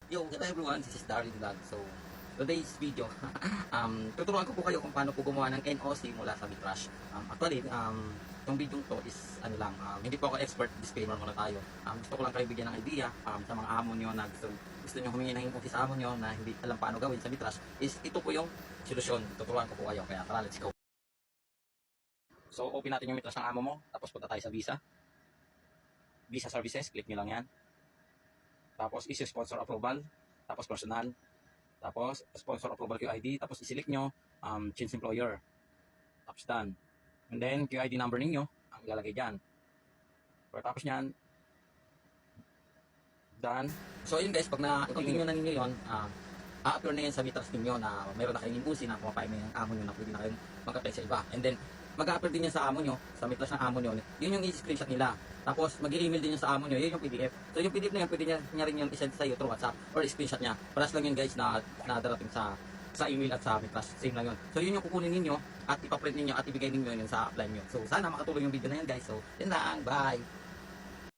Yo, hello everyone, this is Daryl Vlog. So, today's video, tuturuan ko po kayo kung paano po gumawa ng NOC mula sa Bitrash. Actually, itong video to is, hindi po ako expert, disclaimer muna tayo. Gusto ko lang kayo bigyan ng idea sa mga amo nyo na gusto nyo humingi ng info sa amo nyo na hindi alam paano gawin sa Bitrash, is ito po yung solusyon. Tuturuan ko po kayo, kaya tara, let's go. So, open natin yung Bitrash ng amo mo, tapos punta tayo sa Visa. Visa Services, click nyo lang yan. Tapos issue sponsor approval, tapos personal, tapos sponsor approval QID, tapos i-select nyo change employer, tapos done. And then QID number ninyo ang ilalagay dyan. Tapos nyan, done. So yun guys, pag na-continue na ninyo yun, a-appear na yan sa Bitrash ninyo na meron na kayong impusin na kumapay may ang amo nyo na pwede na kayong mag-apply sa iba. And then mag-a-appear din yan sa amo nyo, sa Bitrash ng amo nyo, yun yung i-screenshot nila. Tapos mag-i-email din yan sa amo nyo, yun yung PDF. So yung PDF na yun, pwede niya rin yun i-send sa iyo through WhatsApp or screenshot niya. Paras lang yun guys na darating sa email at sa Bitrash, same lang yun. So yun yung kukunin ninyo at ipaprint ninyo at ibigay ninyo yun sa apply nyo. So sana makatulong yung video na yan guys. So yun lang, bye!